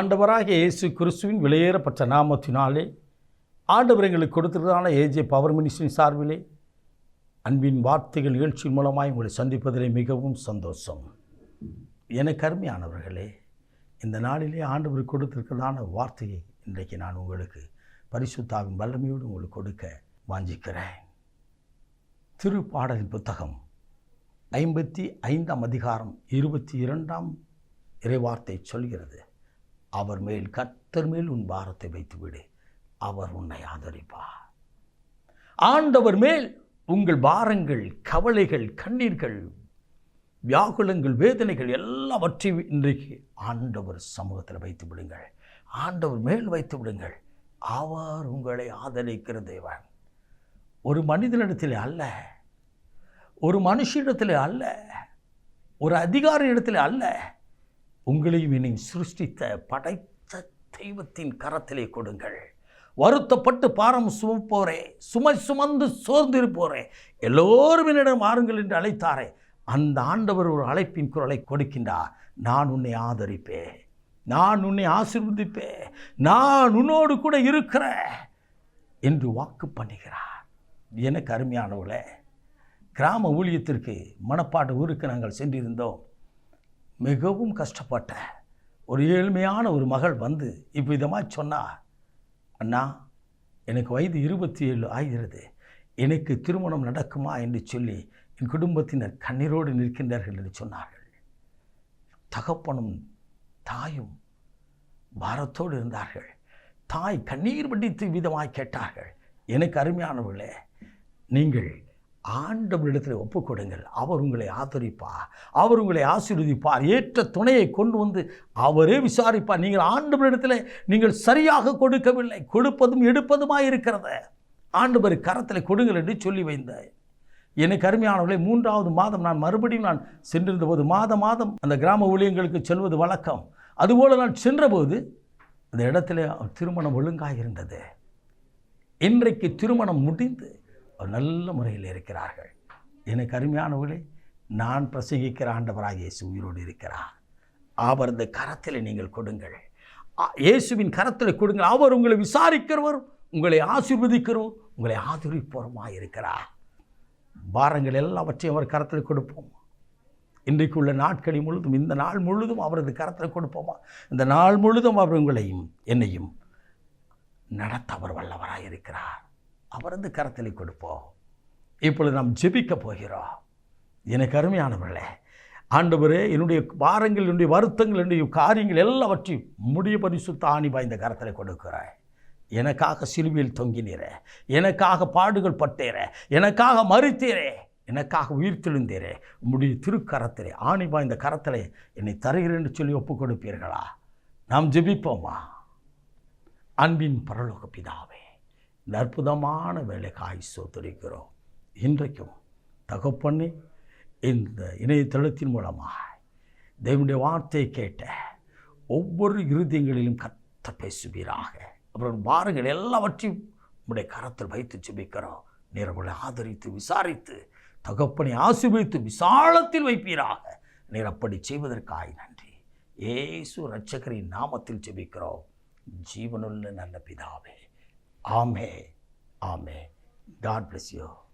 ஆண்டவராகிய இயேசு கிறிஸ்துவின் விலையேறப்பட்ட நாமத்தினாலே ஆண்டவர் எங்களுக்கு கொடுத்திருந்தான ஏஜே பவர் மினிஸ்ட்ரியின் சார்பிலே அன்பின் வார்த்தைகள் நிகழ்ச்சியின் மூலமாய் உங்களை சந்திப்பதிலே மிகவும் சந்தோஷம். எனக்கு அருமையானவர்களே, இந்த நாளிலே ஆண்டவர் கொடுத்திருக்கிறதான வார்த்தையை இன்றைக்கு நான் உங்களுக்கு பரிசுத்தாவின் வல்லமையோடு உங்களுக்கு கொடுக்க வாஞ்சிக்கிறேன். திருப்பாடலின் புத்தகம் 55ஆம் அதிகாரம் 22ஆம் இறைவார்த்தை சொல்கிறது, அவர் மேல் கர்த்தர் மேல் உன் பாரத்தை வைத்துவிடு, அவர் உன்னை ஆதரிப்பார். ஆண்டவர் மேல் உங்கள் பாரங்கள், கவலைகள், கண்ணீர்கள், வியாகுலங்கள், வேதனைகள் எல்லாவற்றையும் இன்றைக்கு ஆண்டவர் சமூகத்தில் வைத்து விடுங்கள். ஆண்டவர் மேல் வைத்து விடுங்கள். அவர் உங்களை ஆதரிக்கிற தேவன். ஒரு மனிதனிடத்தில் அல்ல, ஒரு மனுஷனிடத்தில் அல்ல, ஒரு அதிகாரி இடத்தில் அல்ல, உங்களையும் என்னையும் சிருஷ்டித்த படைத்த தெய்வத்தின் கரத்திலே கொடுங்கள். வருத்தப்பட்டு பாரம் சுமப்போரே, சுமை சுமந்து சோர்ந்திருப்போரே, எல்லோரும் என்னிடம் வாருங்கள் என்று அழைத்தாரே, அந்த ஆண்டவர் ஒரு அழைப்பின் குரலை கொடுக்கின்றார். நான் உன்னை ஆதரிப்பேன், நான் உன்னை ஆசீர்வதிப்பேன், நான் உன்னோடு கூட இருக்கிறேன் என்று வாக்கு பண்ணுகிறார். எனக்கு அருமையானவர்களே, கிராம ஊழியத்திற்கு மணப்பாடு ஊருக்கு நாங்கள் சென்றிருந்தோம். மிகவும் கஷ்டப்பட்ட ஒரு ஏழ்மையான ஒரு மகள் வந்து இப்போ இதமாக சொன்னார், அண்ணா எனக்கு வயது 27 ஆகிறது, எனக்கு திருமணம் நடக்குமா என்று சொல்லி என் குடும்பத்தினர் கண்ணீரோடு நிற்கின்றார்கள் என்று சொன்னார்கள். தகப்பனும் தாயும் பாரத்தோடு இருந்தார்கள். தாய் கண்ணீர் வடித்து விதமாய் கேட்டார்கள். எனக்கு அருமையானவர்களே, நீங்கள் ஆண்டவரிடத்தில் ஒப்புக்கொடுங்கள். அவர் உங்களை ஆதரிப்பார், அவர் உங்களை ஆசீர்வதிப்பார், ஏற்ற துணையை கொண்டு வந்து அவரே விசாரிப்பார். நீங்கள் ஆண்டவரிடத்தில் நீங்கள் சரியாக கொடுக்கவில்லை, கொடுப்பதும் எடுப்பதுமாய் இருக்கிறத ஆண்டவர் கரத்தில் கொடுங்கள் என்று சொல்லி வைந்தேன். எனக்கு அருமையானவர்களே, 3வது மாதம் நான் மறுபடியும் சென்றிருந்த போது, மாதம் அந்த கிராம ஊழியங்களுக்கு செல்வது வழக்கம். அதுபோல் நான் சென்றபோது அந்த இடத்துல திருமணம் ஒழுங்காக இருந்தது. இன்றைக்கு திருமணம் முடிந்து நல்ல முறையில் இருக்கிறார்கள். எனக்கு அருமையானவர்களே, நான் பிரசங்கிக்கிற ஆண்டவராக இயேசு உயிரோடு இருக்கிறார். அவரது கரத்தில் நீங்கள் கொடுங்கள், இயேசுவின் கரத்தில் கொடுங்கள். அவர் உங்களை விசாரிக்கிறவர், உங்களை ஆசீர்வதிக்கிறவர், உங்களை ஆதரிப்பவருமாக இருக்கிறார். பாரங்கள் எல்லாவற்றையும் அவர் கரத்தில் கொடுப்போம். இன்றைக்கு உள்ள நாட்களில் முழுதும், இந்த நாள் முழுதும் அவரது கரத்தில் கொடுப்போமா? இந்த நாள் முழுதும் அவர் உங்களையும் என்னையும் நடத்த அவர் வல்லவராக இருக்கிறார். அவரது கரத்தில் கொடுப்போம். இப்பொழுது நாம் ஜெபிக்க போகிறோம். எனக்கு அருமையானவர்களே, ஆண்டவரே, என்னுடைய பாரங்கள், என்னுடைய வருத்தங்கள், என்னுடைய காரியங்கள் எல்லாவற்றையும் முடிய பரிசுத்த ஆணி வாய்ந்த கரத்தில் கொடுக்கிறாய். எனக்காக சிலுவையில் தொங்கினீரே, எனக்காக பாடுகள் பட்டேரே, எனக்காக மறித்தீரே, எனக்காக உயிர் தெழுந்தீரே, உம்முடைய திருக்கரத்திலே, ஆணி வாய்ந்த கரத்திலே என்னை தருகிறேன் என்று சொல்லி ஒப்புக் கொடுப்பீர்களா? நாம் ஜெபிப்போமா? அன்பின் பரலோக பிதாவே, இந்த அற்புதமான வேலைக்காய் ஸ்தோத்திரிக்கிறோம். இன்றைக்கும் தகப்பனே, இந்த இணையதளத்தின் மூலமாக தேவனுடைய வார்த்தையை கேட்ட ஒவ்வொரு இருதயங்களிலும் கர்த்தர் பேசுவீராக. அப்புறம் பாருங்கள், எல்லாவற்றையும் உங்களுடைய கரத்தில் வைத்து ஜெபிக்கிறோம். நீரவர்களை ஆதரித்து விசாரித்து தகப்பனை ஆசீர்வதித்து விசாலத்தில் வைப்பீராக. நீர் அப்படி செய்வதற்காய் நன்றி. இயேசு இரட்சகரின் நாமத்தில் ஜெபிக்கிறோம், ஜீவனுள்ள நல்ல பிதாவே. ஆமே, ஆமே. God bless you.